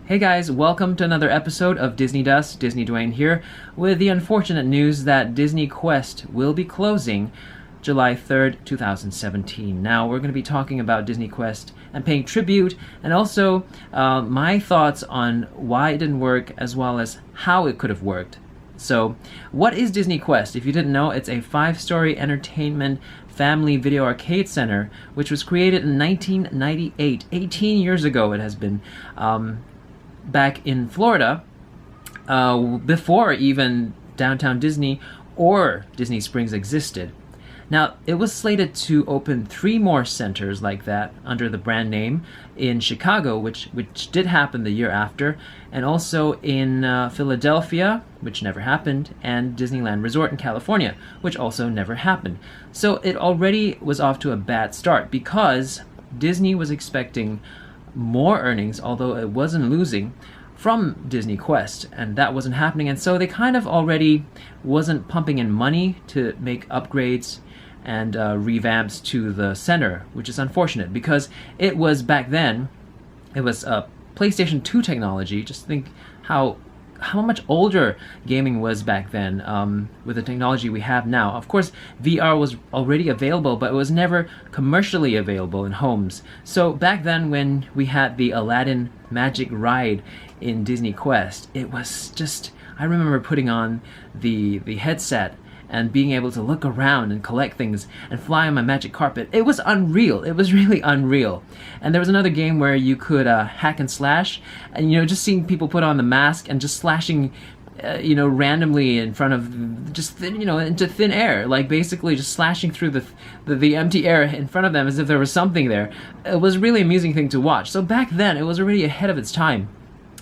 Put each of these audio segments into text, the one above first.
Hey guys, welcome to another episode of Disney Dust. DisneyDwayne here with the unfortunate news that Disney Quest will be closing July 3rd, 2017. Now, we're going to be talking about Disney Quest and paying tribute, and also my thoughts on why it didn't work as well as how it could have worked. So, what is Disney Quest? If you didn't know, it's a 5-story entertainment family video arcade center which was created in 1998. 18 years ago it has been. Back in Florida, before even Downtown Disney or Disney Springs existed. Now, it was slated to open 3 more centers like that under the brand name in Chicago, which did happen the year after, and also in Philadelphia, which never happened, and Disneyland Resort in California, which also never happened. So it already was off to a bad start because Disney was expecting more earnings, although it wasn't losing, from Disney Quest, and that wasn't happening, and so they kind of already wasn't pumping in money to make upgrades and revamps to the center, which is unfortunate because it was back then, it was PlayStation 2 technology. Just think how much older gaming was back then with the technology we have now. Of course, VR was already available, but it was never commercially available in homes. So back then when we had the Aladdin Magic Ride in Disney Quest, it was just, I remember putting on the headset and being able to look around and collect things and fly on my magic carpet. It was unreal. It was really unreal. And there was another game where you could hack and slash, and just seeing people put on the mask and just slashing randomly in front of just into thin air, like basically just slashing through the empty air in front of them as if there was something there. It was a really amusing thing to watch. So back then it was already ahead of its time.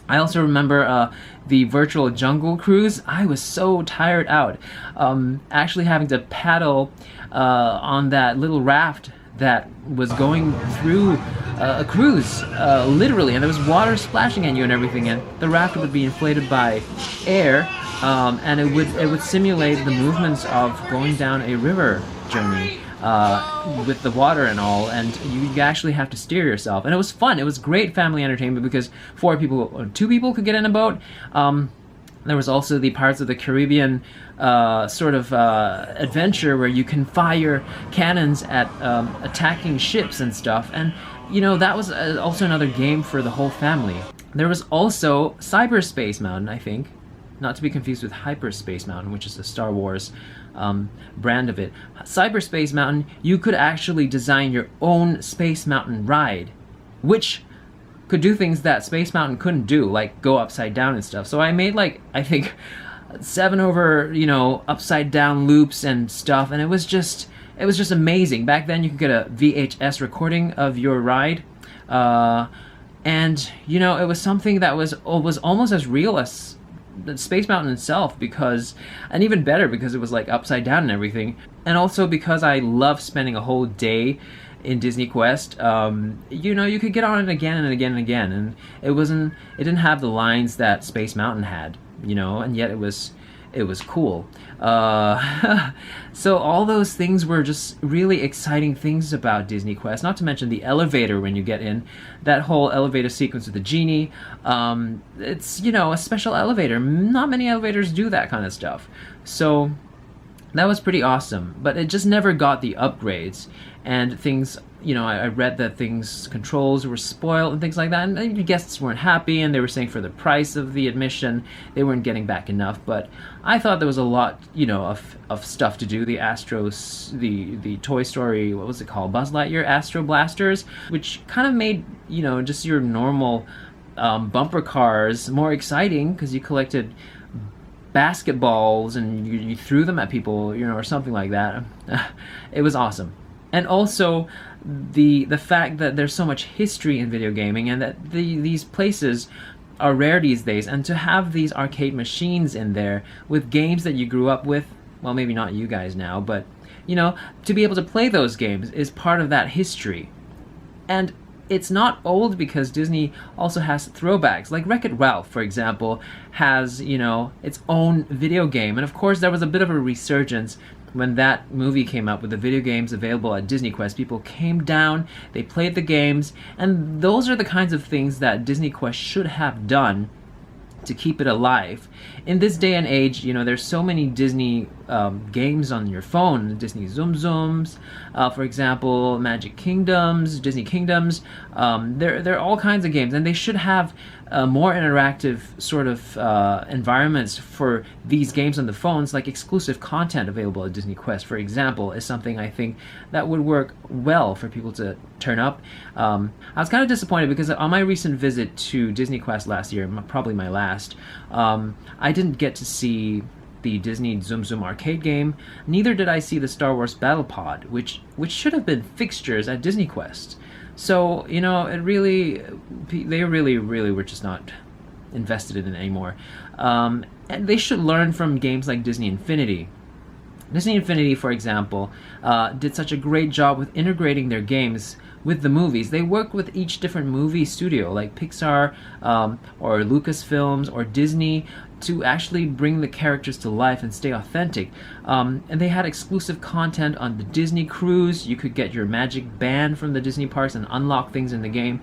I also remember the virtual jungle cruise. I was so tired out actually having to paddle on that little raft that was going through a cruise, literally, and there was water splashing at you and everything, and the raft would be inflated by air, and it would simulate the movements of going down a river journey with the water and all, and you actually have to steer yourself, and it was fun. It was great family entertainment because 2 people could get in a boat. There was also the Pirates of the Caribbean sort of adventure where you can fire cannons at attacking ships and stuff, and that was also another game for the whole family. There was also Cyberspace Mountain, I think, not to be confused with Hyperspace Mountain, which is the Star Wars brand of it. Cyberspace Mountain, you could actually design your own Space Mountain ride, which could do things that Space Mountain couldn't do, like go upside down and stuff. So I made I think 7 over upside down loops and stuff, and it was just amazing. Back then you could get a VHS recording of your ride, and it was something that was almost as real as the Space Mountain itself, and even better because it was like upside down and everything, and also because I love spending a whole day in Disney Quest. You could get on it again and again and again, and it didn't have the lines that Space Mountain had, and yet it was cool. So all those things were just really exciting things about Disney Quest, not to mention the elevator when you get in. That whole elevator sequence with the genie, it's a special elevator. Not many elevators do that kind of stuff, so that was pretty awesome, but it just never got the upgrades, and things, I read that controls were spoiled and things like that, and the guests weren't happy, and they were saying for the price of the admission, they weren't getting back enough, but I thought there was a lot, of stuff to do. The the Toy Story, what was it called? Buzz Lightyear Astro Blasters, which kind of made, just your normal bumper cars more exciting, because you collected basketballs and you threw them at people, or something like that. It was awesome. And also the fact that there's so much history in video gaming, and that these places are rare these days, and to have these arcade machines in there with games that you grew up with, well, maybe not you guys now, but to be able to play those games is part of that history. And it's not old because Disney also has throwbacks. Like Wreck-It Ralph, for example, has, its own video game. And of course, there was a bit of a resurgence when that movie came out with the video games available at Disney Quest, people came down, they played the games, and those are the kinds of things that Disney Quest should have done to keep it alive. In this day and age, there's so many Disney games on your phone. Disney Zoom Zooms, for example, Magic Kingdoms, Disney Kingdoms. There are all kinds of games, and they should have more interactive sort of environments for these games on the phones, like exclusive content available at Disney Quest, for example, is something I think that would work well for people to turn up. I was kind of disappointed because on my recent visit to Disney Quest last year, probably my last, I didn't get to see the Disney Zoom Zoom arcade game. Neither did I see the Star Wars Battle Pod, which should have been fixtures at Disney Quest. So, they really were just not invested in it anymore. And they should learn from games like Disney Infinity. Disney Infinity, for example, did such a great job with integrating their games with the movies. They worked with each different movie studio, like Pixar, or Lucasfilms, or Disney, to actually bring the characters to life and stay authentic. And they had exclusive content on the Disney cruise. You could get your magic band from the Disney parks and unlock things in the game.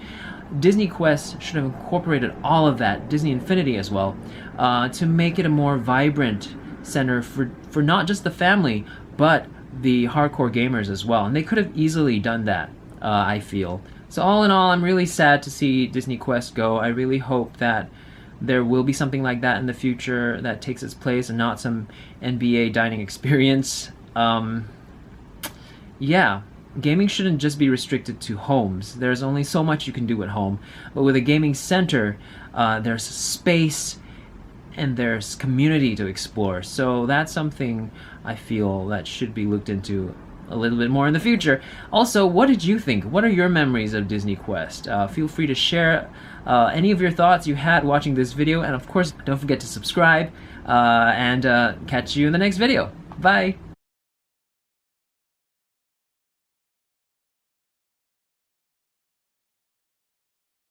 Disney Quest should have incorporated all of that, Disney Infinity as well, to make it a more vibrant center for not just the family, but the hardcore gamers as well. And they could have easily done that, I feel. So all in all, I'm really sad to see Disney Quest go. I really hope that there will be something like that in the future that takes its place and not some NBA dining experience. Yeah, gaming shouldn't just be restricted to homes. There's only so much you can do at home. But with a gaming center, there's space and there's community to explore. So that's something I feel that should be looked into a little bit more in the future. Also, what did you think? What are your memories of Disney Quest? Feel free to share any of your thoughts you had watching this video, and of course, don't forget to subscribe, and catch you in the next video. Bye!